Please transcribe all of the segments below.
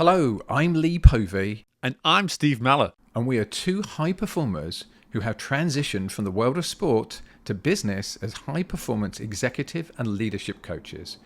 Hello, I'm Lee Povey, And I'm Steve Mellor. and we are two high performers who have transitioned from the world of sport to business as high-performance executive and leadership coaches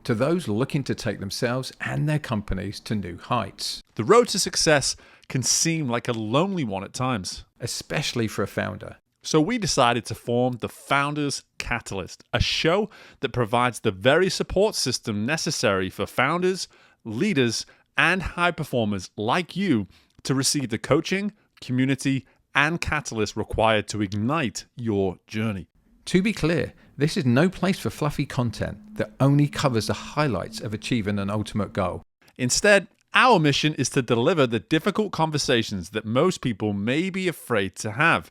to those looking to take themselves and their companies to new heights, The road to success can seem like a lonely one at times. especially for a founder. So we decided to form the Founders Catalyst, a show that provides the very support system necessary for founders, leaders, and high performers like you to receive the coaching, community, and catalyst required to ignite your journey. To be clear, this is no place for fluffy content that only covers the highlights of achieving an ultimate goal. Instead, our mission is to deliver the difficult conversations that most people may be afraid to have.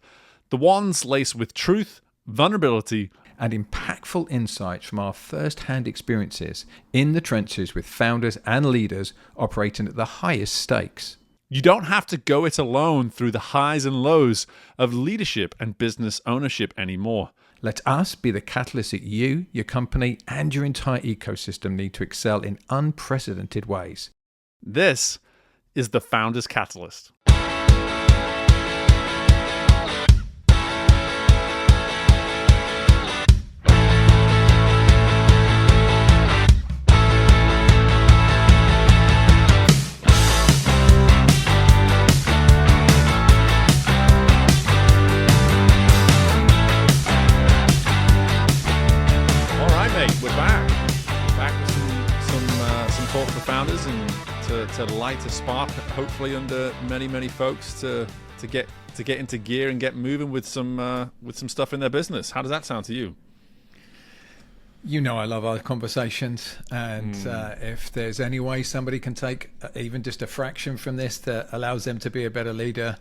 The ones laced with truth, vulnerability, And impactful insights from our first-hand experiences in the trenches with founders and leaders operating at the highest stakes. You don't have to go it alone through the highs and lows of leadership and business ownership anymore. Let us be the catalyst that you, your company, and your entire ecosystem need to excel in unprecedented ways. This is the Founders Catalyst. All right, mate, we're back. Back with some talk for founders and to light a spark, hopefully under many folks to get into gear and get moving with some stuff in their business. How does that sound to you? You know I love our conversations, and if there's any way somebody can take even just a fraction from this that allows them to be a better leader,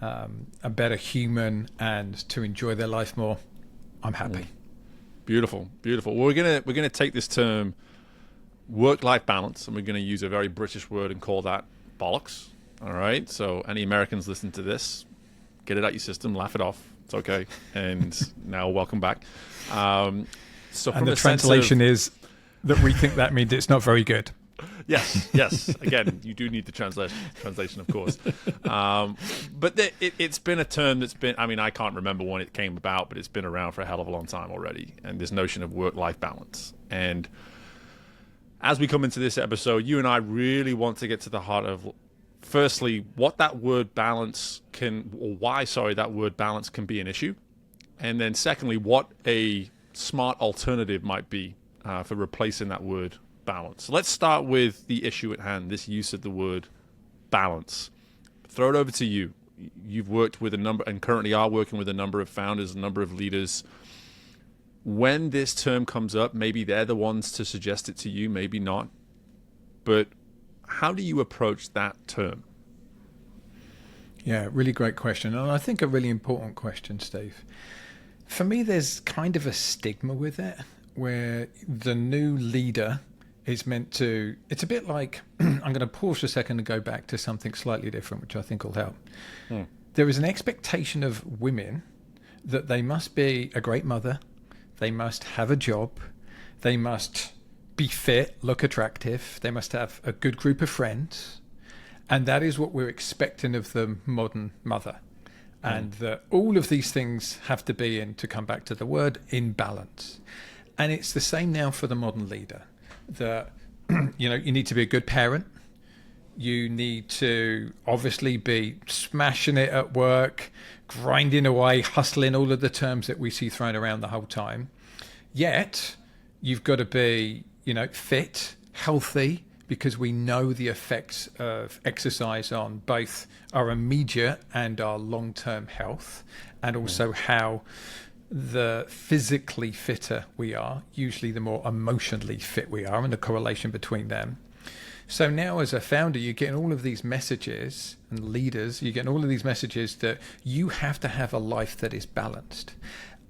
a better human, and to enjoy their life more, I'm happy. Beautiful. We're gonna take this term work-life balance, and we're gonna use a very British word and call that bollocks. All right. So any Americans listen to this, get it out your system, laugh it off. It's okay. And now welcome back. So from And the a sense translation of, is that we think that means it's not very good. yes. Again, you do need the translation, of course. But it's been a term that's been, I mean, I can't remember when it came about, but it's been around for a hell of a long time already. And this notion of work-life balance. And as we come into this episode, you and I really want to get to the heart of, firstly, what that word balance can, or why, that word balance can be an issue. And then secondly, what a smart alternative might be for replacing that word balance. So let's start with the issue at hand, this use of the word balance. Throw it over to you. You've worked with a number, and currently are working with a number of founders, a number of leaders. When this term comes up, maybe they're the ones to suggest it to you, maybe not. But how do you approach that term? Yeah, really great question. And I think a really important question, Steve. For me, there's kind of a stigma with it where the new leader is meant to, it's a bit like, I'm going to pause for a second and go back to something slightly different, which I think will help. There is an expectation of women that they must be a great mother, they must have a job, they must be fit, look attractive, they must have a good group of friends. And that is what we're expecting of the modern mother. And that all of these things have to be in, to come back to the word, in balance. And it's the same now for the modern leader. That, you need to be a good parent. You need to obviously be smashing it at work, grinding away, hustling, all of the terms that we see thrown around the whole time. Yet, you've got to be, fit, healthy, because we know the effects of exercise on both our immediate and our long-term health, and also how the physically fitter we are, usually the more emotionally fit we are, and the correlation between them. So now as a founder, you're getting all of these messages, and leaders, you're getting all of these messages that you have to have a life that is balanced.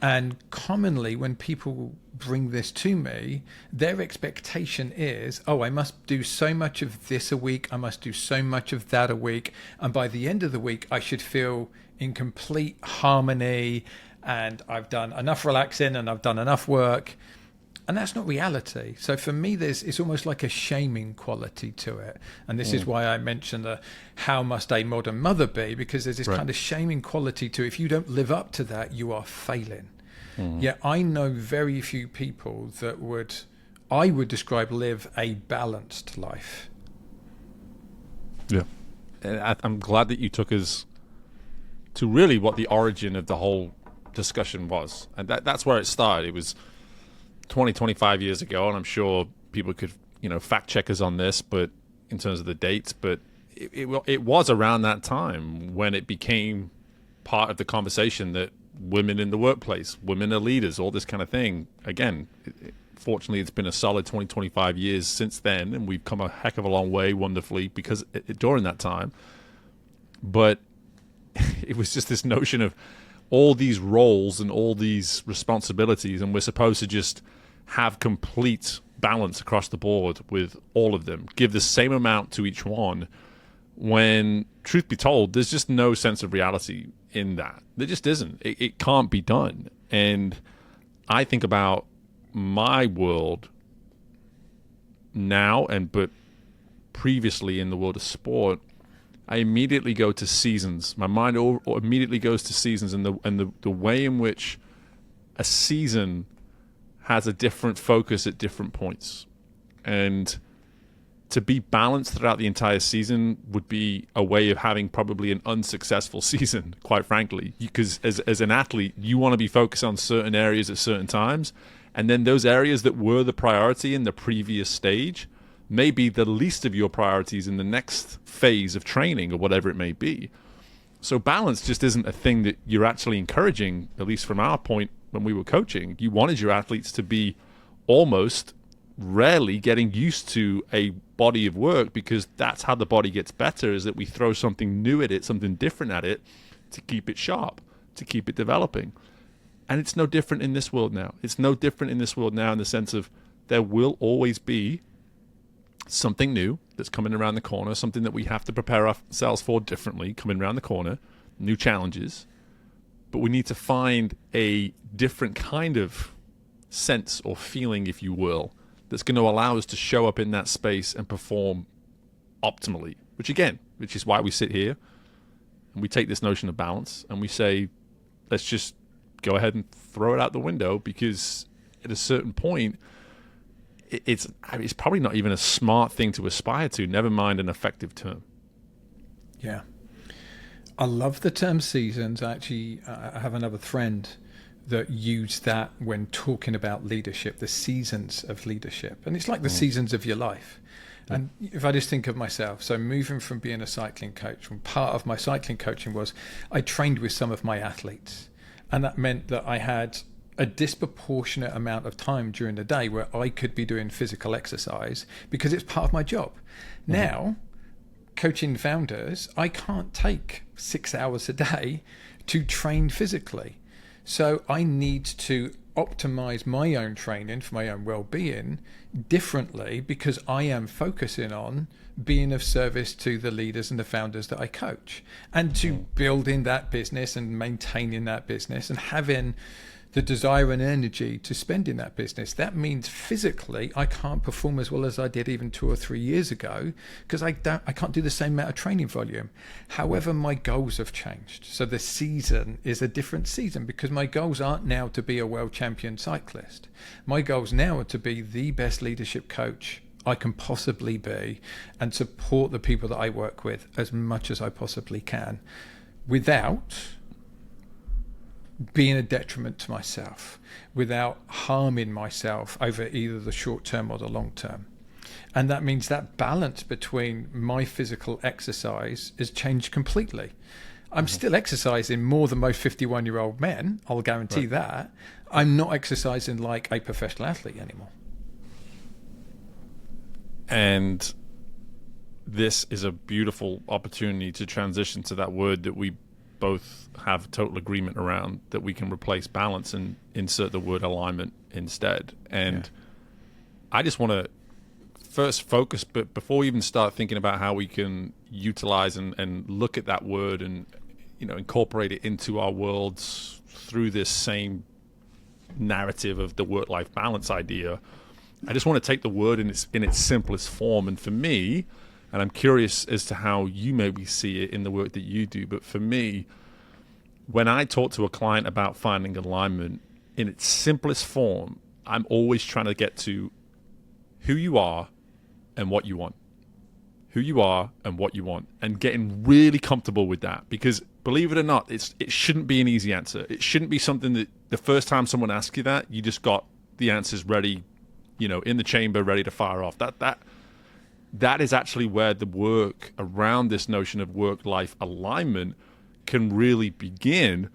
And commonly when people bring this to me, their expectation is, I must do so much of this a week, I must do so much of that a week, and by the end of the week, I should feel in complete harmony, and I've done enough relaxing, and I've done enough work. And that's not reality. So for me, it's almost like a shaming quality to it. And this is why I mentioned how must a modern mother be, because there's this kind of shaming quality to, if you don't live up to that, you are failing. Yet I know very few people that I would describe live a balanced life. Yeah. And I'm glad that you took us to really what the origin of the whole discussion was. And that's where it started. It was 25 years ago, and I'm sure people could, fact check us on this, but in terms of the dates, but it was around that time when it became part of the conversation that women in the workplace, women are leaders, all this kind of thing. Again, fortunately, it's been a solid 25 years since then, and we've come a heck of a long way wonderfully because during that time. But it was just this notion of all these roles and all these responsibilities, and we're supposed to just have complete balance across the board with all of them, give the same amount to each one, when, truth be told, there's just no sense of reality in that. There just isn't. It can't be done. And I think about my world now, but previously in the world of sport, I immediately go to seasons. My mind immediately goes to seasons, and the way in which a season has a different focus at different points. And to be balanced throughout the entire season would be a way of having probably an unsuccessful season, quite frankly. Because as an athlete, you want to be focused on certain areas at certain times, and then those areas that were the priority in the previous stage may be the least of your priorities in the next phase of training or whatever it may be. So balance just isn't a thing that you're actually encouraging, at least from our point when we were coaching. You wanted your athletes to be almost rarely getting used to a body of work, because that's how the body gets better, is that we throw something new at it, something different at it, to keep it sharp, to keep it developing. And it's no different in this world now. It's no different in this world now in the sense of there will always be something new that's coming around the corner, something that we have to prepare ourselves for differently, coming around the corner, new challenges. But we need to find a different kind of sense or feeling, if you will, that's going to allow us to show up in that space and perform optimally, which is why we sit here and we take this notion of balance and we say, let's just go ahead and throw it out the window, because at a certain point, it's probably not even a smart thing to aspire to, never mind an effective term. Yeah. I love the term seasons. Actually, I have another friend that used that when talking about leadership, the seasons of leadership. And it's like the seasons of your life. And if I just think of myself, so moving from being a cycling coach, and part of my cycling coaching was I trained with some of my athletes. And that meant that I had a disproportionate amount of time during the day where I could be doing physical exercise because it's part of my job. Now, coaching founders, I can't take 6 hours a day to train physically. So I need to optimize my own training for my own well-being differently, because I am focusing on being of service to the leaders and the founders that I coach, and to building that business and maintaining that business and having the desire and energy to spend in that business. That means physically I can't perform as well as I did even 2 or 3 years ago, because I can't do the same amount of training volume. However, my goals have changed. So the season is a different season, because my goals aren't now to be a world champion cyclist. My goals now are to be the best leadership coach I can possibly be, and support the people that I work with as much as I possibly can, without being a detriment to myself, without harming myself over either the short term or the long term. And that means that balance between my physical exercise has changed completely. I'm still exercising more than most 51-year-old men, I'll guarantee that. I'm not exercising like a professional athlete anymore. And this is a beautiful opportunity to transition to that word that we both have total agreement around, that we can replace balance and insert the word alignment instead. And I just want to first focus, but before we even start thinking about how we can utilize and look at that word and incorporate it into our worlds through this same narrative of the work-life balance idea. I just want to take the word in its simplest form. And for me, and I'm curious as to how you maybe see it in the work that you do, but for me, when I talk to a client about finding alignment in its simplest form, I'm always trying to get to who you are and what you want. Who you are and what you want, and getting really comfortable with that. Because believe it or not, it shouldn't be an easy answer. It shouldn't be something that the first time someone asks you that, you just got the answers ready, in the chamber, ready to fire off. That is actually where the work around this notion of work-life alignment can really begin,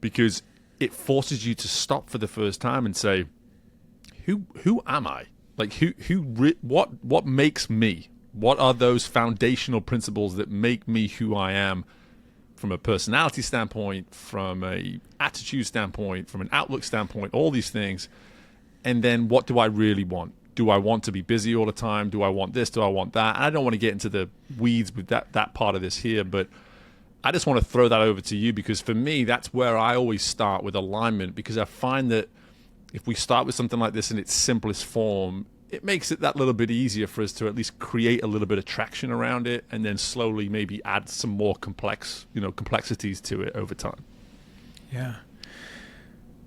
because it forces you to stop for the first time and say, who am I? Like what makes me? What are those foundational principles that make me who I am from a personality standpoint, from a attitude standpoint, from an outlook standpoint, all these things. And then what do I really want? Do I want to be busy all the time? Do I want this? Do I want that? I don't want to get into the weeds with that part of this here, but I just want to throw that over to you, because for me, that's where I always start with alignment, because I find that if we start with something like this in its simplest form, it makes it that little bit easier for us to at least create a little bit of traction around it, and then slowly maybe add some more complexities to it over time. Yeah.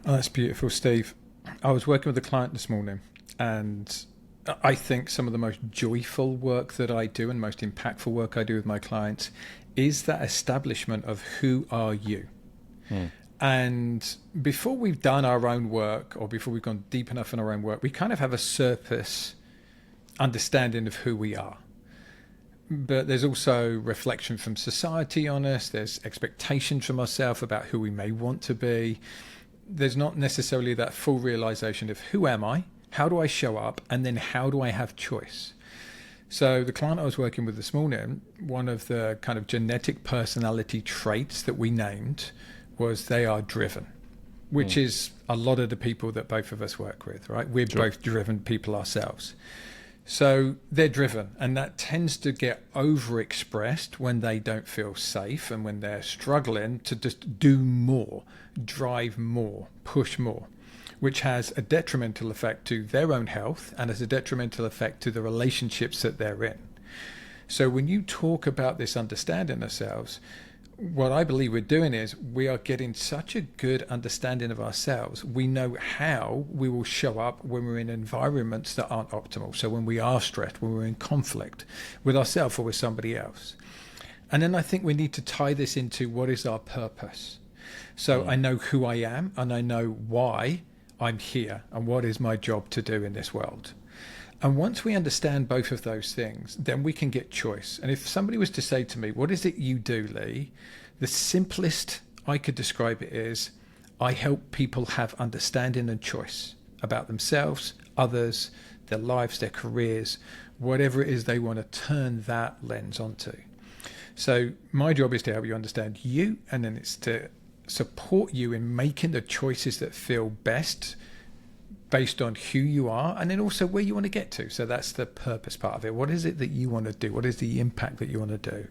Oh, that's beautiful, Steve. I was working with a client this morning, and I think some of the most joyful work that I do and most impactful work I do with my clients is that establishment of who are you. And before we've done our own work, or before we've gone deep enough in our own work, we kind of have a surface understanding of who we are. But there's also reflection from society on us. There's expectations from ourselves about who we may want to be. There's not necessarily that full realization of who am I, how do I show up, and then how do I have choice. So the client I was working with this morning, one of the kind of genetic personality traits that we named was they are driven, which is a lot of the people that both of us work with, right? We're both driven people ourselves. So they're driven, and that tends to get overexpressed when they don't feel safe and when they're struggling to just do more, drive more, push more, which has a detrimental effect to their own health and has a detrimental effect to the relationships that they're in. So when you talk about this understanding ourselves, what I believe we're doing is we are getting such a good understanding of ourselves. We know how we will show up when we're in environments that aren't optimal. So when we are stressed, when we're in conflict with ourselves or with somebody else. And then I think we need to tie this into what is our purpose. So I know who I am, and I know why I'm here and what is my job to do in this world. And once we understand both of those things, then we can get choice. And if somebody was to say to me, what is it you do, Lee? The simplest I could describe it is, I help people have understanding and choice about themselves, others, their lives, their careers, whatever it is they want to turn that lens onto. So my job is to help you understand you, and then it's to support you in making the choices that feel best based on who you are, and then also where you want to get to. So that's the purpose part of it. What is it that you want to do? What is the impact that you want to do?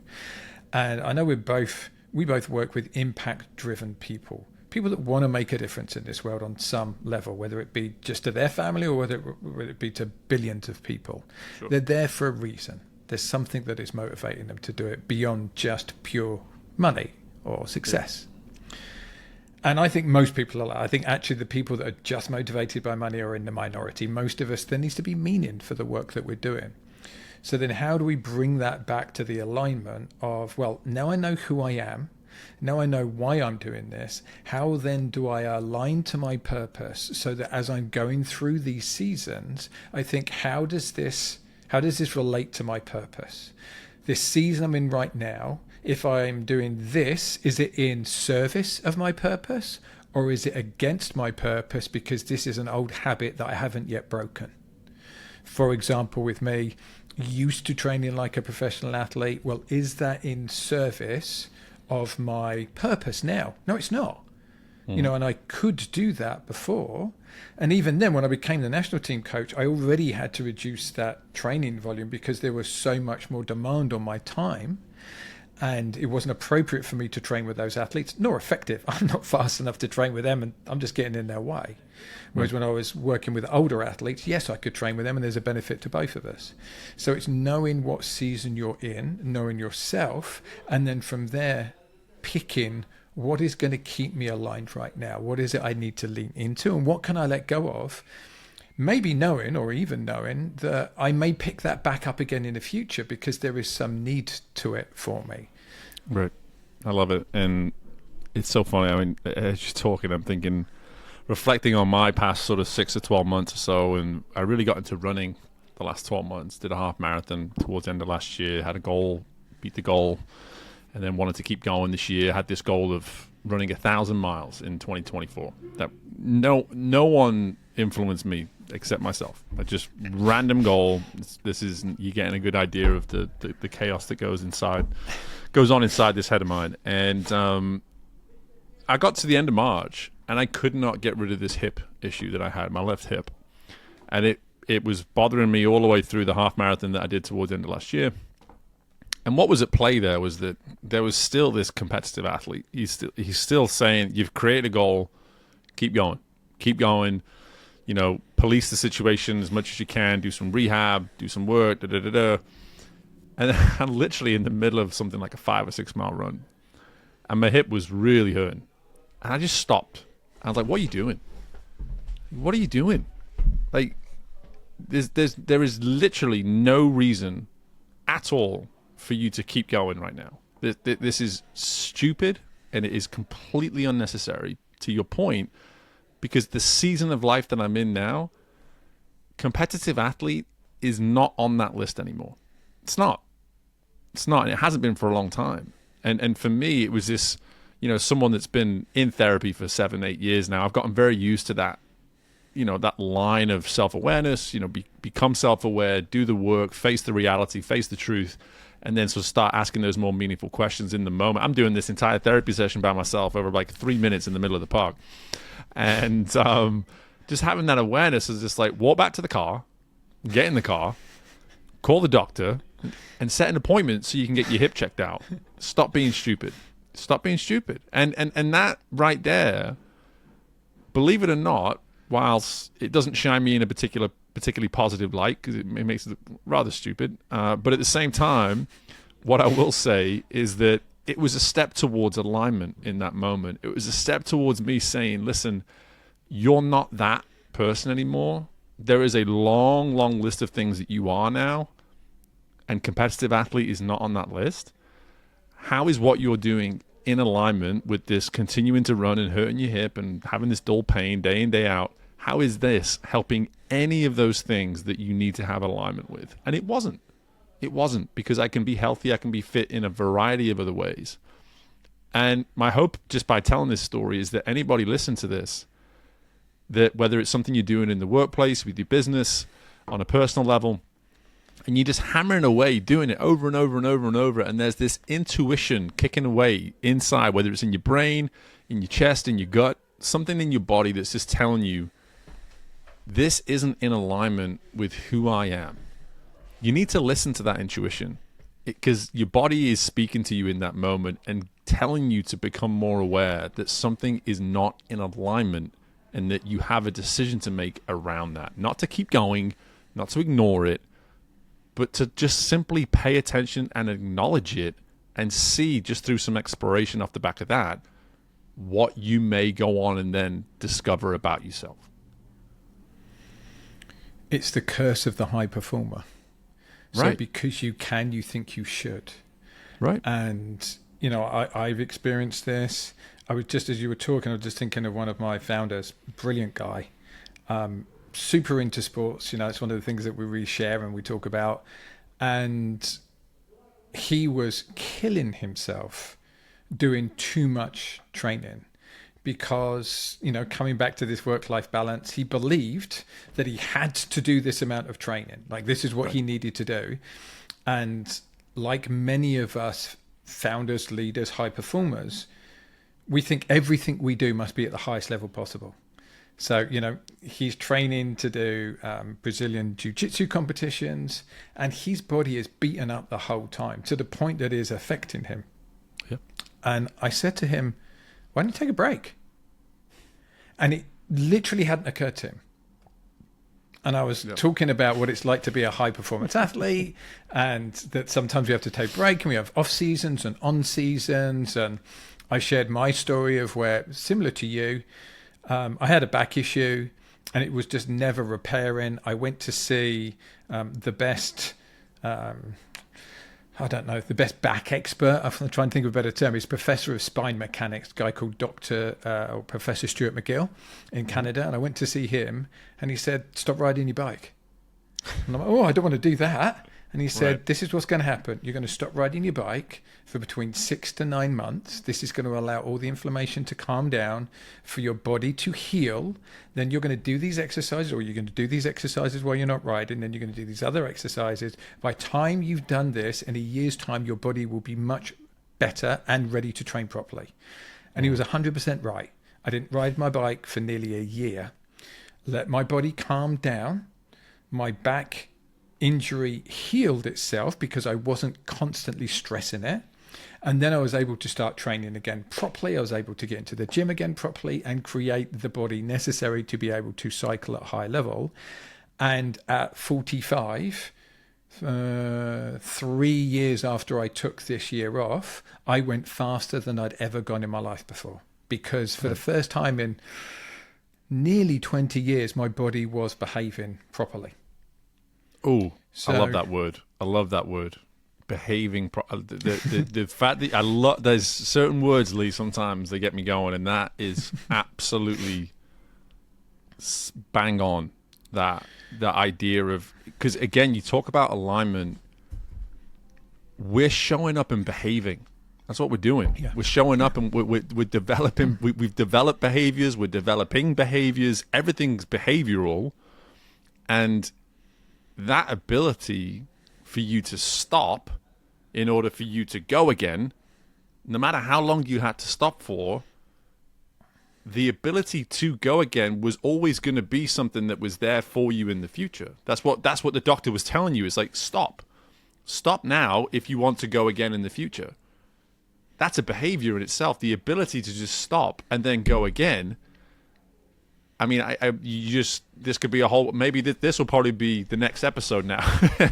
And I know we both work with impact-driven people that want to make a difference in this world on some level, whether it be just to their family or whether it be to billions of people. Sure. They're there for a reason. There's something that is motivating them to do it beyond just pure money or success. Yeah. And I think most people are like, I think actually the people that are just motivated by money are in the minority. Most of us, there needs to be meaning for the work that we're doing. So then how do we bring that back to the alignment of, well, now I know who I am. Now I know why I'm doing this. How then do I align to my purpose so that as I'm going through these seasons, I think, how does this relate to my purpose? This season I'm in right now, if I'm doing this, is it in service of my purpose, or is it against my purpose because this is an old habit that I haven't yet broken? For example, with me, used to training like a professional athlete, well, is that in service of my purpose now? No, it's not. And I could do that before. And even then, when I became the national team coach, I already had to reduce that training volume because there was so much more demand on my time. and it wasn't appropriate for me to train with those athletes, nor effective. I'm not fast enough to train with them, and I'm just getting in their way. Whereas when I was working with older athletes, yes, I could train with them, and there's a benefit to both of us. So it's knowing what season you're in, knowing yourself, and then from there, picking what is going to keep me aligned right now. What is it I need to lean into, and what can I let go of? Maybe knowing, or even knowing, that I may pick that back up again in the future because there is some need to it for me. Right. I love it. And it's so funny. I mean, as you're talking, I'm thinking, reflecting on my past sort of 6 to 12 months or so, and I really got into running the last 12 months, did a half marathon towards the end of last year, had a goal, beat the goal, and then wanted to keep going this year, had this goal of running 1,000 miles in 2024. That no one influenced me except myself. I just random goal. This is, you're getting a good idea of the chaos that goes on inside this head of mine. And I got to the end of March, and I could not get rid of this hip issue that I had, my left hip. And it was bothering me all the way through the half marathon that I did towards the end of last year. And what was at play there was that there was still this competitive athlete. He's still saying, you've created a goal, keep going. You know, police the situation as much as you can, do some rehab, do some work, And I'm literally in the middle of something like a 5 or 6 mile run, and my hip was really hurting. And I just stopped. I was like, what are you doing? What are you doing? Like, there is literally no reason at all for you to keep going right now. This is stupid, and it is completely unnecessary, to your point, because the season of life that I'm in now, competitive athlete is not on that list anymore. It's not. And it hasn't been for a long time. And for me, it was this, you know, someone that's been in therapy for 7-8 years now. I've gotten very used to that, you know, that line of self-awareness, you know, become self-aware, do the work, face the reality, face the truth, and then sort of start asking those more meaningful questions in the moment. I'm doing this entire therapy session by myself over like 3 minutes in the middle of the park. And just having that awareness is just like, walk back to the car, get in the car, call the doctor, and set an appointment so you can get your hip checked out. Stop being stupid. And that right there, believe it or not, whilst it doesn't shine me in a particularly positive light, because it makes it rather stupid, but at the same time, what I will say is that it was a step towards alignment in that moment. It was a step towards me saying, listen, you're not that person anymore. There is a long, long list of things that you are now, and competitive athlete is not on that list. How is what you're doing in alignment with this continuing to run and hurting your hip and having this dull pain day in, day out? How is this helping any of those things that you need to have alignment with? And it wasn't. It wasn't, because I can be healthy, I can be fit in a variety of other ways. And my hope just by telling this story is that anybody listen to this, that whether it's something you're doing in the workplace, with your business, on a personal level, and you're just hammering away, doing it over and over and over and over, and there's this intuition kicking away inside, whether it's in your brain, in your chest, in your gut, something in your body that's just telling you, this isn't in alignment with who I am. You need to listen to that intuition, because your body is speaking to you in that moment and telling you to become more aware that something is not in alignment, and that you have a decision to make around that. Not to keep going, not to ignore it, but to just simply pay attention and acknowledge it, and see, just through some exploration off the back of that, what you may go on and then discover about yourself. It's the curse of the high performer. Right. So because you can, you think you should. Right. And, you know, I've experienced this. I was just, as you were talking, I was just thinking of one of my founders, brilliant guy, super into sports. You know, it's one of the things that we really share and we talk about. And he was killing himself doing too much training. Because, you know, coming back to this work-life balance, he believed that he had to do this amount of training. Like, this is what he needed to do. And like many of us founders, leaders, high performers, we think everything we do must be at the highest level possible. So, he's training to do Brazilian jiu-jitsu competitions, and his body is beaten up the whole time to the point that it is affecting him. Yeah. And I said to him, why don't you take a break? And it literally hadn't occurred to him. And I was talking about what it's like to be a high-performance athlete, and that sometimes we have to take a break, and we have off-seasons and on-seasons. And I shared my story of where, similar to you, I had a back issue, and it was just never repairing. I went to see the best, the best back expert. I'm trying to think of a better term. He's professor of spine mechanics, a guy called or Professor Stuart McGill in Canada. And I went to see him, and he said, stop riding your bike. And I'm like, I don't want to do that. And he said, This is what's going to happen. You're going to stop riding your bike for between 6 to 9 months. This is going to allow all the inflammation to calm down, for your body to heal. Then you're going to do these exercises, or you're going to do these exercises while you're not riding. Then you're going to do these other exercises. By the time you've done this, in a year's time, your body will be much better and ready to train properly. And he was 100% right. I didn't ride my bike for nearly a year. Let my body calm down. My back injury healed itself because I wasn't constantly stressing it. And then I was able to start training again properly. I was able to get into the gym again properly and create the body necessary to be able to cycle at a high level. And at 45, 3 years after I took this year off, I went faster than I'd ever gone in my life before. Because for the first time in nearly 20 years, my body was behaving properly. Oh, I love that word. I love that word. Behaving. The fact that there's certain words, Lee, sometimes they get me going, and that is absolutely bang on. That idea of, because again, you talk about alignment. We're showing up and behaving. That's what we're doing. Yeah. We're showing up and we're developing. We've developed behaviors. We're developing behaviors. Everything's behavioral, and that ability for you to stop in order for you to go again, no matter how long you had to stop for, the ability to go again was always going to be something that was there for you in the future. That's what the doctor was telling you. It's like, stop now if you want to go again in the future. That's a behavior in itself. The ability to just stop and then go again. I mean, this could be a whole, maybe this will probably be the next episode now.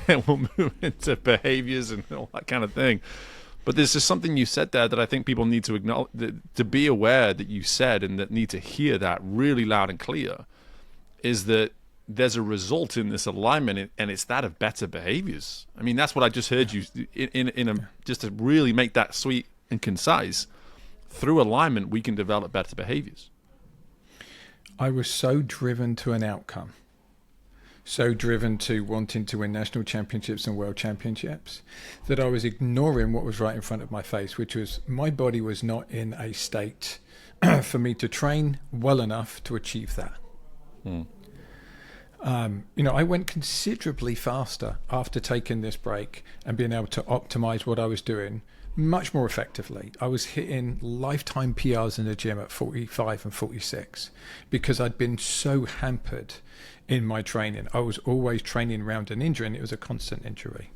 And we'll move into behaviors and all that kind of thing. But there's just something you said there that I think people need to acknowledge, to be aware that you said, and that need to hear that really loud and clear, is that there's a result in this alignment, and it's that of better behaviors. I mean, that's what I just heard you, just to really make that sweet and concise. Through alignment, we can develop better behaviors. I was so driven to an outcome, so driven to wanting to win national championships and world championships, that I was ignoring what was right in front of my face, which was my body was not in a state for me to train well enough to achieve that. I went considerably faster after taking this break and being able to optimize what I was doing much more effectively. I was hitting lifetime PRs in the gym at 45 and 46 because I'd been so hampered in my training. I was always training around an injury, and it was a constant injury.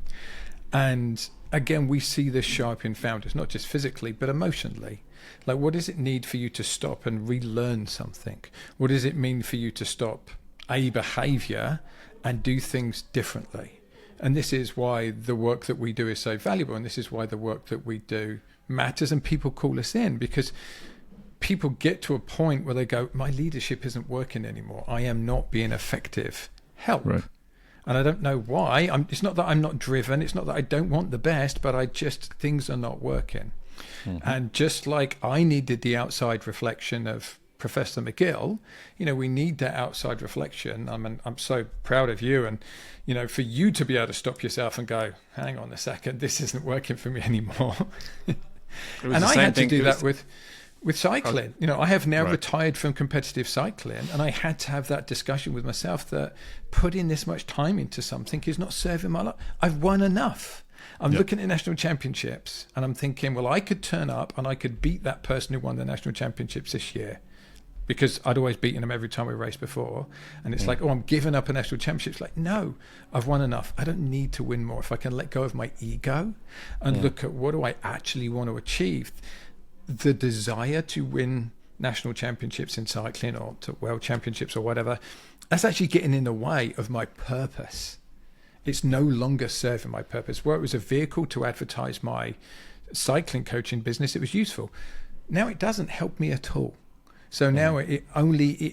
And again, we see this show up in founders, not just physically, but emotionally. Like, what does it need for you to stop and relearn something? What does it mean for you to stop a behavior and do things differently? And this is why the work that we do is so valuable. And this is why the work that we do matters, and people call us in, because people get to a point where they go, my leadership isn't working anymore. I am not being effective. Help. Right. And I don't know why. It's not that I'm not driven. It's not that I don't want the best, but things are not working. Mm-hmm. And just like I needed the outside reflection of Professor McGill, we need that outside reflection. I'm so proud of you, and for you to be able to stop yourself and go, hang on a second, this isn't working for me anymore. And I had to do that with cycling. I have now retired from competitive cycling, and I had to have that discussion with myself that putting this much time into something is not serving my life. I've won enough. I'm looking at national championships, and I'm thinking, well, I could turn up and I could beat that person who won the national championships this year. because I'd always beaten them every time we raced before. And it's like, oh, I'm giving up a national championship. It's like, no, I've won enough. I don't need to win more. If I can let go of my ego and look at what do I actually want to achieve, the desire to win national championships in cycling or to world championships or whatever, that's actually getting in the way of my purpose. It's no longer serving my purpose. Where it was a vehicle to advertise my cycling coaching business, it was useful. Now it doesn't help me at all. So now it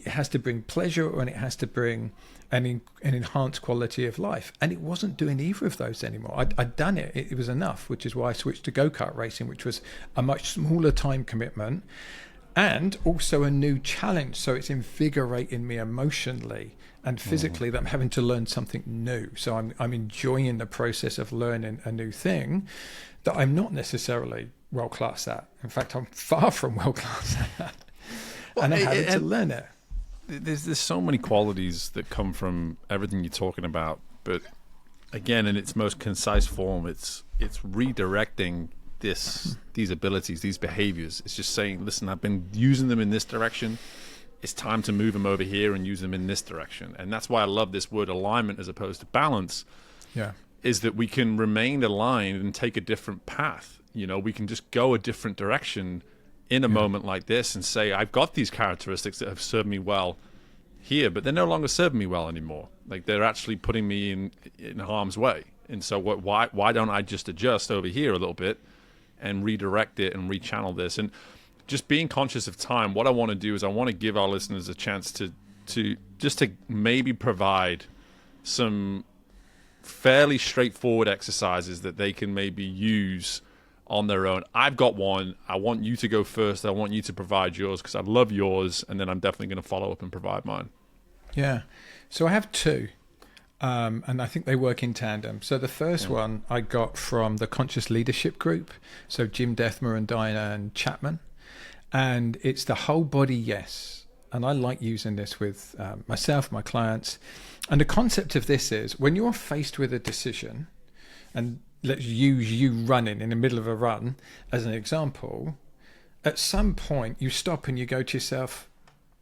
has to bring pleasure, and it has to bring an enhanced quality of life. And it wasn't doing either of those anymore. I'd done it. It was enough, which is why I switched to go-kart racing, which was a much smaller time commitment and also a new challenge. So it's invigorating me emotionally and physically that I'm having to learn something new. So I'm enjoying the process of learning a new thing that I'm not necessarily world-class at. In fact, I'm far from world-class at. And I'm having to learn it. There's so many qualities that come from everything you're talking about, but again, in its most concise form, it's redirecting these abilities, these behaviors. It's just saying, listen, I've been using them in this direction. It's time to move them over here and use them in this direction. And that's why I love this word alignment as opposed to balance. Yeah, is that we can remain aligned and take a different path. We can just go a different direction in a moment like this and say, I've got these characteristics that have served me well here, but they're no longer serving me well anymore. Like, they're actually putting me in harm's way. And so why don't I just adjust over here a little bit and redirect it and rechannel this? And just being conscious of time, what I want to do is I want to give our listeners a chance to maybe provide some fairly straightforward exercises that they can maybe use on their own. I've got one. I want you to go first. I want you to provide yours because I love yours, and then I'm definitely going to follow up and provide mine. Yeah. So I have two, and I think they work in tandem. So the first one I got from the Conscious Leadership Group, so Jim Dethmer and Diane Chapman, and it's the whole body yes. And I like using this with myself, my clients. And the concept of this is when you're faced with a decision, and let's use you running in the middle of a run as an example, at some point you stop and you go to yourself,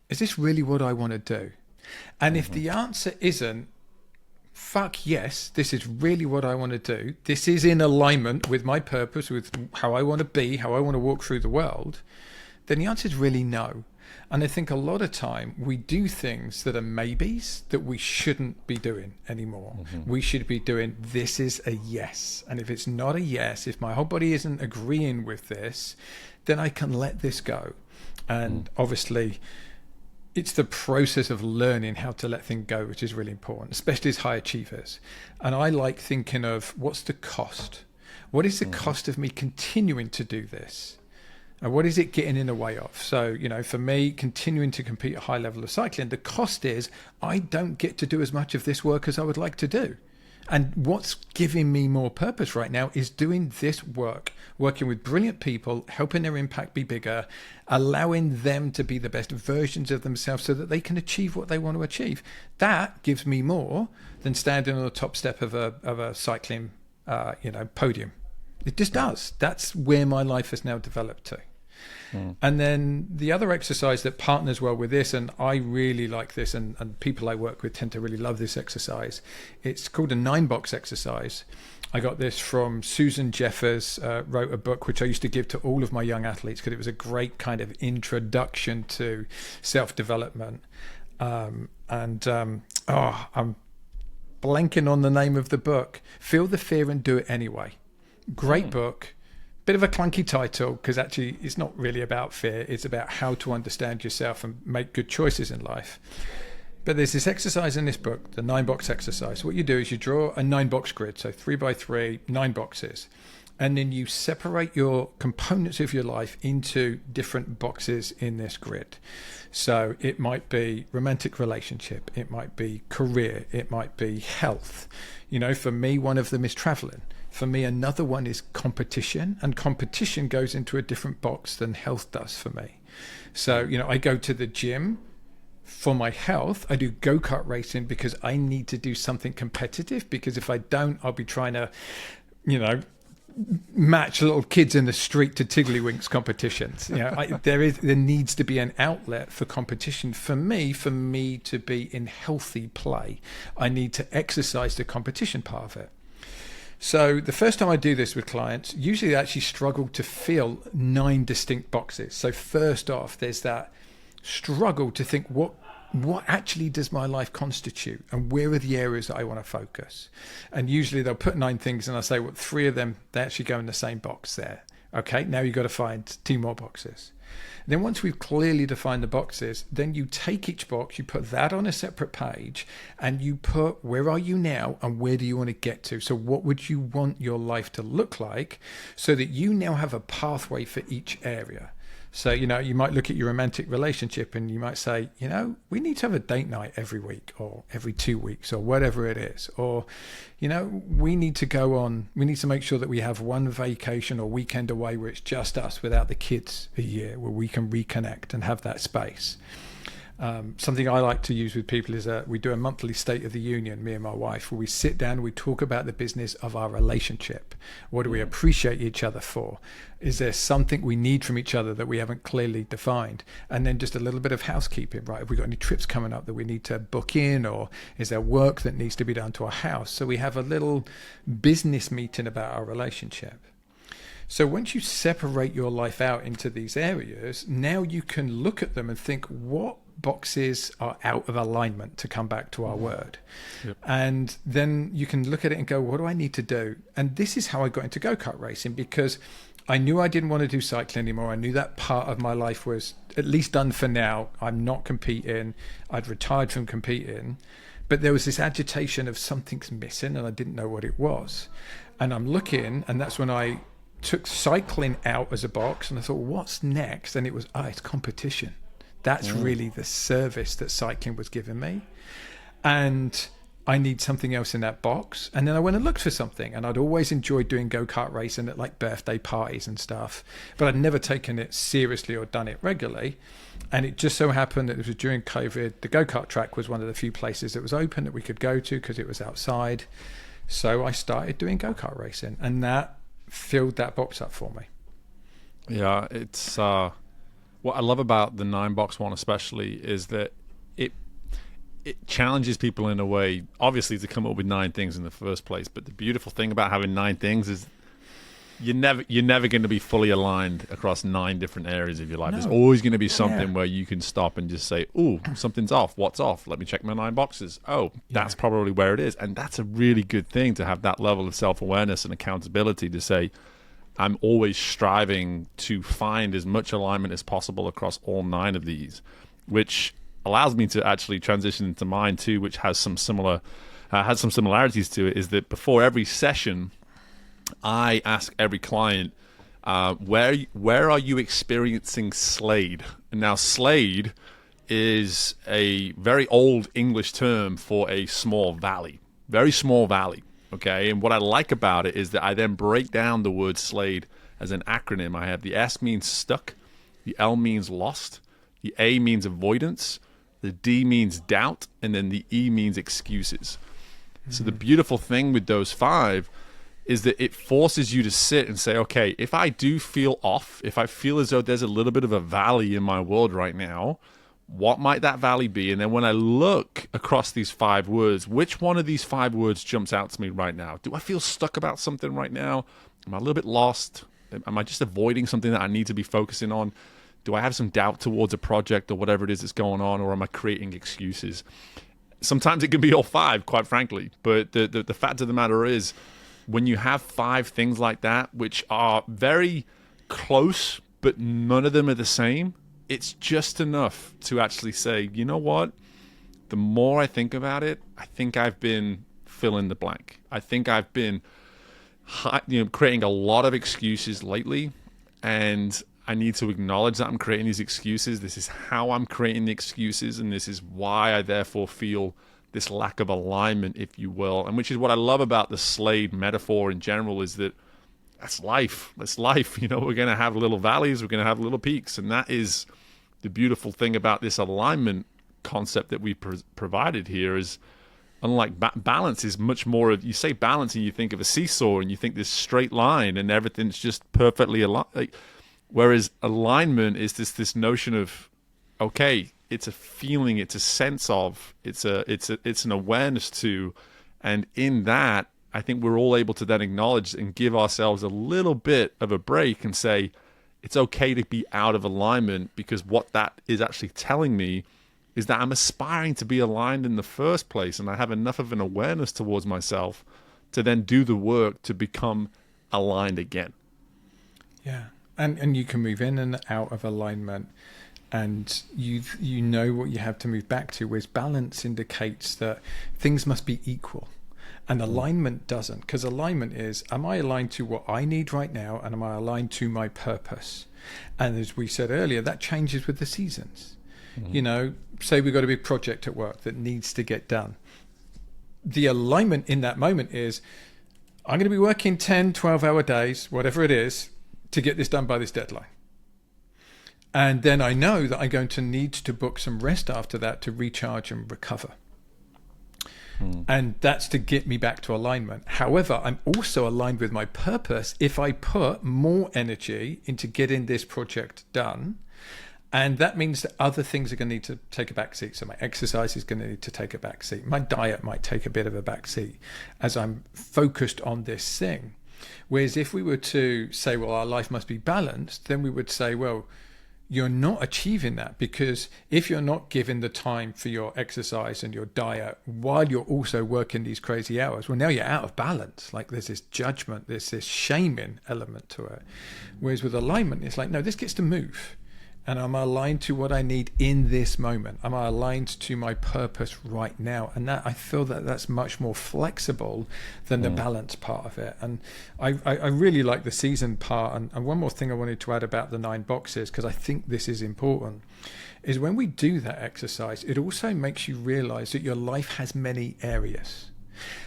is this really what I want to do? And if the answer isn't, fuck yes, this is really what I want to do, this is in alignment with my purpose, with how I want to be, how I want to walk through the world, then the answer is really no. And I think a lot of time we do things that are maybes that we shouldn't be doing anymore. We should be doing, this is a yes. And if it's not a yes, if my whole body isn't agreeing with this, then I can let this go. And obviously it's the process of learning how to let things go, which is really important, especially as high achievers. And I like thinking of what's the cost? What is the cost of me continuing to do this? And what is it getting in the way of? So, for me, continuing to compete at a high level of cycling, the cost is I don't get to do as much of this work as I would like to do. And what's giving me more purpose right now is doing this work, working with brilliant people, helping their impact be bigger, allowing them to be the best versions of themselves so that they can achieve what they want to achieve. That gives me more than standing on the top step of a cycling, podium. It just does. That's where my life has now developed to. And then the other exercise that partners well with this, and I really like this, and people I work with tend to really love this exercise. It's called a 9-box exercise. I got this from Susan Jeffers, wrote a book which I used to give to all of my young athletes because it was a great kind of introduction to self-development. I'm blanking on the name of the book. Feel the Fear and Do It Anyway. Great book. Bit of a clunky title because actually it's not really about fear. It's about how to understand yourself and make good choices in life. But there's this exercise in this book, the 9-box exercise. What you do is you draw a 9-box grid, so 3 by 3, 9 boxes. And then you separate your components of your life into different boxes in this grid. So it might be romantic relationship. It might be career. It might be health. For me, one of them is traveling. For me, another one is competition, and competition goes into a different box than health does for me. So, I go to the gym for my health. I do go-kart racing because I need to do something competitive, because if I don't, I'll be trying to, match little kids in the street to Tiddlywinks competitions. There needs to be an outlet for competition. For me to be in healthy play, I need to exercise the competition part of it. So the first time I do this with clients, usually they actually struggle to fill 9 distinct boxes. So first off, there's that struggle to think what actually does my life constitute, and where are the areas that I want to focus. And usually they'll put 9 things, and I say, well, 3 of them, they actually go in the same box there. Okay, now you've got to find 2 more boxes. Then once we've clearly defined the boxes, then you take each box, you put that on a separate page, and you put where are you now and where do you want to get to. So what would you want your life to look like, so that you now have a pathway for each area. So, you might look at your romantic relationship and you might say, we need to have a date night every week or every 2 weeks or whatever it is. Or, we need to make sure that we have one vacation or weekend away where it's just us without the kids a year, where we can reconnect and have that space. Something I like to use with people is we do a monthly State of the Union, me and my wife, where we sit down and we talk about the business of our relationship. What do we appreciate each other for? Is there something we need from each other that we haven't clearly defined? And then just a little bit of housekeeping, right? Have we got any trips coming up that we need to book in, or is there work that needs to be done to our house? So we have a little business meeting about our relationship. So once you separate your life out into these areas, now you can look at them and think, what boxes are out of alignment, to come back to our word. Yep. And then you can look at it and go, what do I need to do? And this is how I got into go-kart racing, because I knew I didn't want to do cycling anymore. I knew that part of my life was at least done for now. I'm not competing. I'd retired from competing. But there was this agitation of something's missing and I didn't know what it was. And I'm looking, and that's when I took cycling out as a box, and I thought, what's next? And it was, it's competition. That's really the service that cycling was giving me. And I need something else in that box. And then I went and looked for something. And I'd always enjoyed doing go-kart racing at like birthday parties and stuff. But I'd never taken it seriously or done it regularly. And it just so happened that it was during COVID. The go-kart track was one of the few places that was open that we could go to because it was outside. So I started doing go-kart racing. And that filled that box up for me. Yeah, it's... What I love about the 9-box one especially is that it challenges people in a way, obviously, to come up with 9 things in the first place. But the beautiful thing about having 9 things is you're never going to be fully aligned across 9 different areas of your life. No. There's always going to be something where you can stop and just say, "Ooh, something's off. What's off? Let me check my 9 boxes. Oh, that's probably where it is." And that's a really good thing, to have that level of self-awareness and accountability to say, I'm always striving to find as much alignment as possible across all 9 of these, which allows me to actually transition into mine too, which has some similarities to it. Is that before every session, I ask every client, where are you experiencing Slade? And now Slade is a very old English term for a small valley, very small valley. Okay, and what I like about it is that I then break down the word Slade as an acronym. I have the S means stuck, the L means lost, the A means avoidance, the D means doubt, and then the E means excuses. Mm-hmm. So the beautiful thing with those 5 is that it forces you to sit and say, okay, if I do feel off, if I feel as though there's a little bit of a valley in my world right now, what might that valley be? And then when I look across these 5 words, which one of these 5 words jumps out to me right now? Do I feel stuck about something right now? Am I a little bit lost? Am I just avoiding something that I need to be focusing on? Do I have some doubt towards a project or whatever it is that's going on? Or am I creating excuses? Sometimes it can be all 5, quite frankly. But the fact of the matter is, when you have 5 things like that, which are very close, but none of them are the same, it's just enough to actually say, you know what? The more I think about it, I think I've been fill in the blank. I think I've been creating a lot of excuses lately, and I need to acknowledge that I'm creating these excuses. This is how I'm creating the excuses, and this is why I therefore feel this lack of alignment, if you will. And which is what I love about the Slade metaphor in general, is that that's life. That's life. We're going to have little valleys, we're going to have little peaks, and that is the beautiful thing about this alignment concept that we provided here. Is unlike balance is much more of, you say balance and you think of a seesaw and you think this straight line and everything's just perfectly aligned. Like, whereas alignment is this notion of, okay, it's a feeling, it's a sense of, it's an awareness to, and in that, I think we're all able to then acknowledge and give ourselves a little bit of a break and say, it's okay to be out of alignment, because what that is actually telling me is that I'm aspiring to be aligned in the first place, and I have enough of an awareness towards myself to then do the work to become aligned again. Yeah, and you can move in and out of alignment, and you know what you have to move back to, whereas balance indicates that things must be equal. And alignment doesn't, because alignment is, am I aligned to what I need right now, and am I aligned to my purpose? And as we said earlier, that changes with the seasons. You know, say we've got a big project at work that needs to get done. The alignment in that moment is, I'm going to be working 10, 12-hour days, whatever it is, to get this done by this deadline. And then I know that I'm going to need to book some rest after that to recharge and recover. And that's to get me back to alignment. However, I'm also aligned with my purpose if I put more energy into getting this project done. And that means that other things are going to need to take a back seat. So my exercise is going to need to take a back seat. My diet might take a bit of a back seat as I'm focused on this thing. Whereas if we were to say, well, our life must be balanced, then we would say, well, you're not achieving that, because if you're not giving the time for your exercise and your diet while you're also working these crazy hours, well, now you're out of balance. Like, there's this judgment, there's this shaming element to it. Whereas with alignment, it's like, no, this gets to move. And am I aligned to what I need in this moment? Am I aligned to my purpose right now? And that, I feel that that's much more flexible than the balance part of it. And I really like the season part. And one more thing I wanted to add about the 9 boxes, because I think this is important, is when we do that exercise, it also makes you realize that your life has many areas.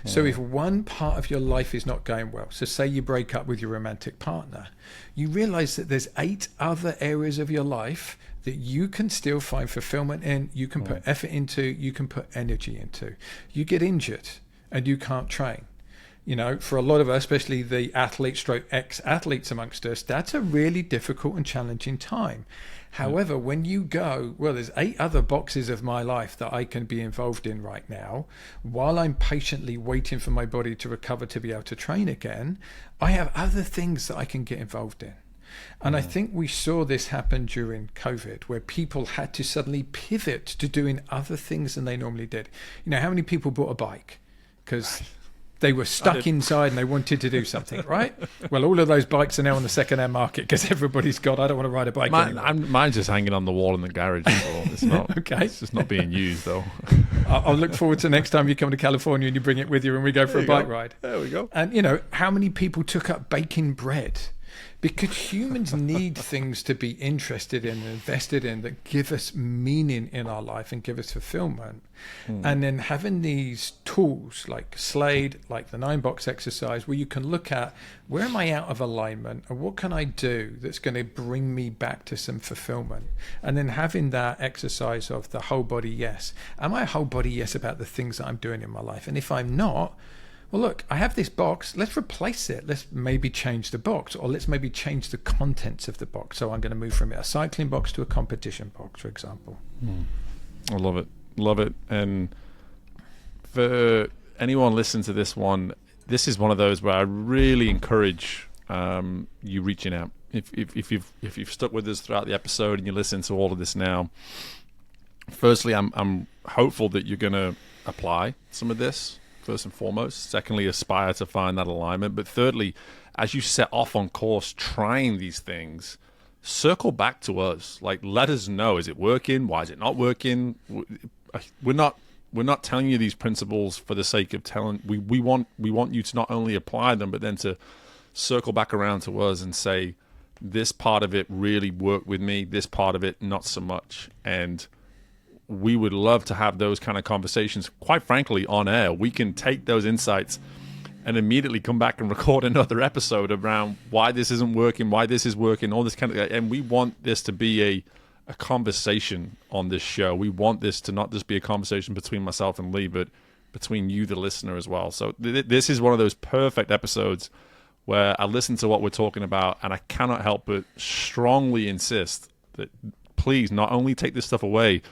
So if one part of your life is not going well, so say you break up with your romantic partner, you realize that there's 8 other areas of your life that you can still find fulfillment in, you can put effort into, you can put energy into. You get injured and you can't train. You know, for a lot of us, especially the athletes stroke ex-athletes amongst us, that's a really difficult and challenging time. However, when you go, well, there's 8 other boxes of my life that I can be involved in right now, while I'm patiently waiting for my body to recover to be able to train again, I have other things that I can get involved in. And I think we saw this happen during COVID, where people had to suddenly pivot to doing other things than they normally did. You know, how many people bought a bike? Because they were stuck inside and they wanted to do something, right? Well, all of those bikes are now on the second-hand market because everybody's got, I don't want to ride a bike anymore. Mine's just hanging on the wall in the garage. It's not, okay. It's just not being used, though. I'll look forward to next time you come to California and you bring it with you and we go for a bike ride. There we go. And, you know, how many people took up baking bread? Because humans need things to be interested in and invested in that give us meaning in our life and give us fulfillment. And then having these tools like Slade, like the 9-box exercise, where you can look at, where am I out of alignment and what can I do that's going to bring me back to some fulfillment? And then having that exercise of the whole body yes. Am I a whole body yes about the things that I'm doing in my life? And if I'm not, well, look, I have this box. Let's replace it. Let's maybe change the box, or let's maybe change the contents of the box. So I'm going to move from a cycling box to a competition box, for example. I love it. Love it. And for anyone listening to this one, this is one of those where I really encourage you reaching out. If you've stuck with us throughout the episode and you listen to all of this now, firstly, I'm hopeful that you're going to apply some of this. First and foremost. Secondly, aspire to find that alignment. But thirdly, as you set off on course trying these things, circle back to us. Like, let us know, is it working? Why is it not working? We're not telling you these principles for the sake of telling. We want you to not only apply them, but then to circle back around to us and say, this part of it really worked with me, this part of it not so much. And we would love to have those kind of conversations, quite frankly, on air. We can take those insights and immediately come back and record another episode around why this isn't working, why this is working, all this kind of, and we want this to be a conversation on this show. We want this to not just be a conversation between myself and Lee, but between you, the listener, as well. So this is one of those perfect episodes where I listen to what we're talking about, and I cannot help but strongly insist that please not only take this stuff away,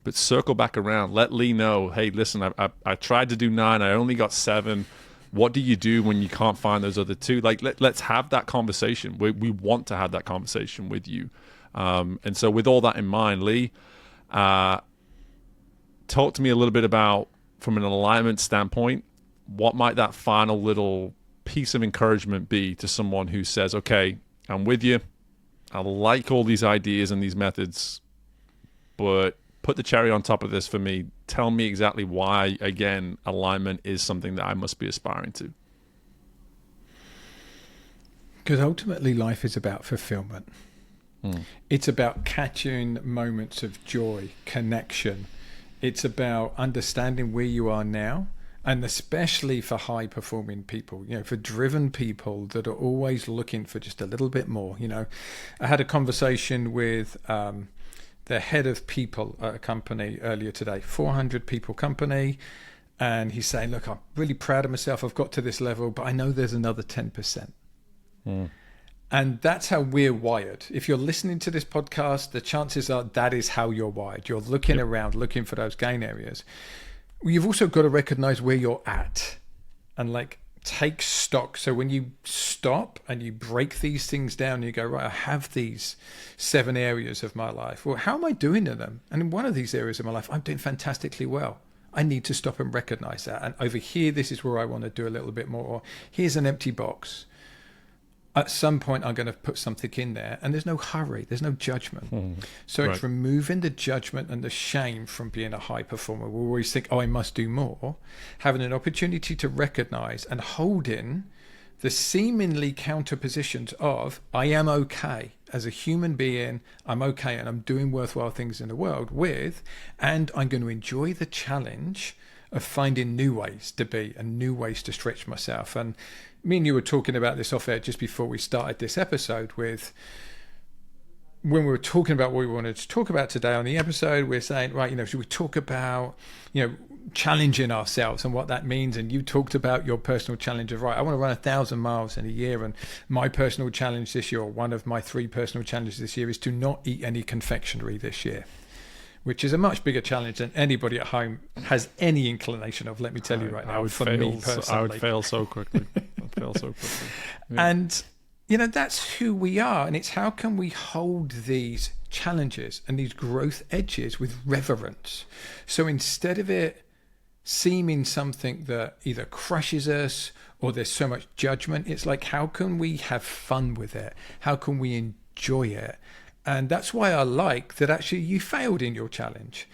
but circle back around. Let Lee know, hey, listen, I tried to do 9, I only got 7. What do you do when you can't find those other 2? Like, let's have that conversation. We want to have that conversation with you. And so with all that in mind, Lee, talk to me a little bit about, from an alignment standpoint, what might that final little piece of encouragement be to someone who says, okay, I'm with you, I like all these ideas and these methods, but put the cherry on top of this for me. Tell me exactly why, again, alignment is something that I must be aspiring to. Because ultimately life is about fulfillment. It's about catching moments of joy, connection. It's about understanding where you are now, and especially for high performing people, for driven people that are always looking for just a little bit more. I had a conversation with the head of people at a company earlier today, 400 people company. And he's saying, look, I'm really proud of myself. I've got to this level, but I know there's another 10%. And that's how we're wired. If you're listening to this podcast, the chances are that is how you're wired. You're looking around, looking for those gain areas. You've also got to recognize where you're at and take stock. So when you stop and you break these things down, you go, right, I have these 7 areas of my life. Well, how am I doing in them? And in one of these areas of my life, I'm doing fantastically well. I need to stop and recognize that. And over here, this is where I want to do a little bit more. Or here's an empty box. At some point, I'm going to put something in there, and there's no hurry, there's no judgment. So it's removing the judgment and the shame from being a high performer. We always think, oh, I must do more. Having an opportunity to recognize and hold in the seemingly counter positions of, I am okay as a human being, I'm okay, and I'm doing worthwhile things in the world and I'm going to enjoy the challenge of finding new ways to be and new ways to stretch myself. And me and you were talking about this off air just before we started this episode when we were talking about what we wanted to talk about today on the episode. We're saying, right, should we talk about, challenging ourselves and what that means? And you talked about your personal challenge of, right, I want to run 1,000 miles in a year. And my personal challenge this year, or one of my 3 personal challenges this year, is to not eat any confectionery this year, which is a much bigger challenge than anybody at home has any inclination of, let me tell you right now. I would fail so quickly. And, that's who we are. And it's how can we hold these challenges and these growth edges with reverence? So instead of it seeming something that either crushes us or there's so much judgment, it's like, how can we have fun with it? How can we enjoy it? And that's why I like that actually you failed in your challenge,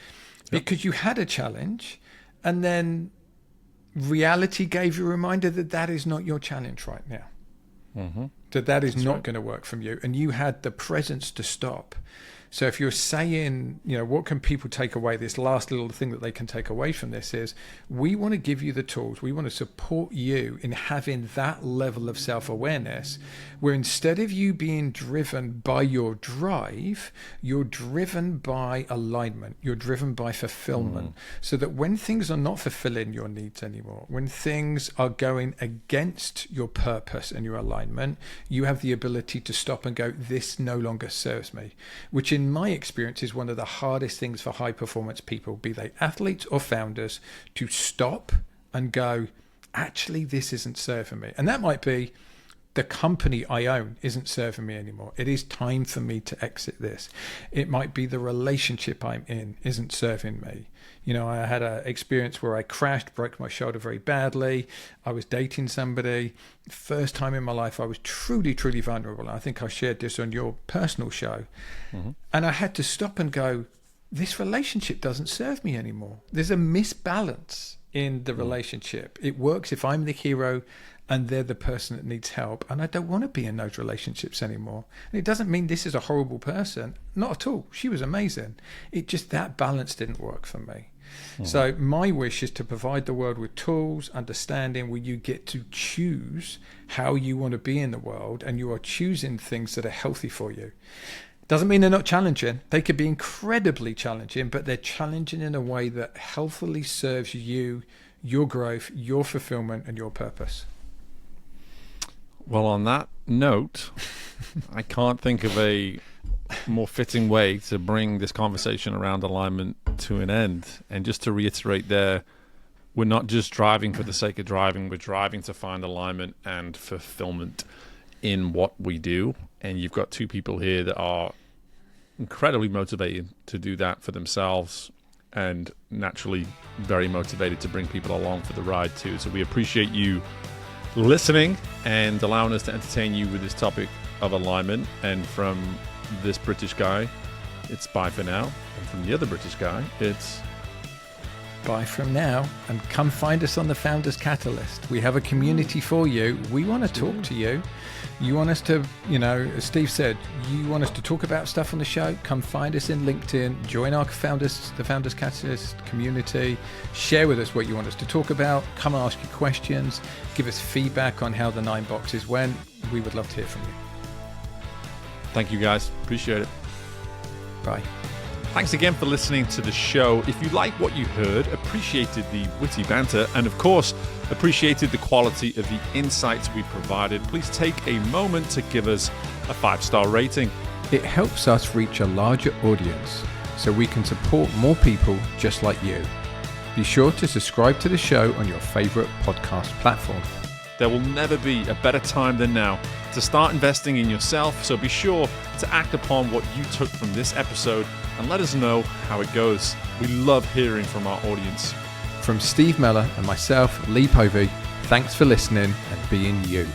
because you had a challenge and then reality gave you a reminder that is not your challenge right now. That is not going to work from you. And you had the presence to stop. So if you're saying, what can people take away? This last little thing that they can take away from this is, we want to give you the tools. We want to support you in having that level of self-awareness where instead of you being driven by your drive, you're driven by alignment. You're driven by fulfillment. So that when things are not fulfilling your needs anymore, when things are going against your purpose and your alignment, you have the ability to stop and go, this no longer serves me, which in my experience is one of the hardest things for high performance people, be they athletes or founders, to stop and go, actually, this isn't serving me. And that might be the company I own isn't serving me anymore. It is time for me to exit this. It might be the relationship I'm in isn't serving me. I had an experience where I crashed, broke my shoulder very badly. I was dating somebody. First time in my life, I was truly, truly vulnerable. I think I shared this on your personal show. And I had to stop and go, this relationship doesn't serve me anymore. There's a misbalance in the relationship. It works if I'm the hero and they're the person that needs help. And I don't want to be in those relationships anymore. And it doesn't mean this is a horrible person. Not at all. She was amazing. It just, that balance didn't work for me. So my wish is to provide the world with tools, understanding where you get to choose how you want to be in the world, and you are choosing things that are healthy for you. Doesn't mean they're not challenging. They could be incredibly challenging, but they're challenging in a way that healthily serves you, your growth, your fulfillment, and your purpose? Well, on that note, I can't think of a more fitting way to bring this conversation around alignment to an end. And just to reiterate there, we're not just driving for the sake of driving, we're driving to find alignment and fulfillment in what we do. And you've got two people here that are incredibly motivated to do that for themselves, and naturally very motivated to bring people along for the ride too. So we appreciate you listening and allowing us to entertain you with this topic of alignment. And from this British guy, it's bye for now. And from the other British guy, it's bye from now, and come find us on the Founders Catalyst. We have a community for you. We want to talk to you. You want us to, as Steve said, you want us to talk about stuff on the show, come find us in LinkedIn, join the Founders Catalyst community, share with us what you want us to talk about, come ask your questions, give us feedback on how the 9 boxes went. We would love to hear from you. Thank you guys. Appreciate it. Bye. Thanks again for listening to the show. If you like what you heard, appreciated the witty banter, and of course, appreciated the quality of the insights we provided, please take a moment to give us a 5-star rating. It helps us reach a larger audience so we can support more people just like you. Be sure to subscribe to the show on your favorite podcast platform. There will never be a better time than now to start investing in yourself, so be sure to act upon what you took from this episode and let us know how it goes. We love hearing from our audience. From Steve Mellor and myself, Lee Povey, thanks for listening and being you.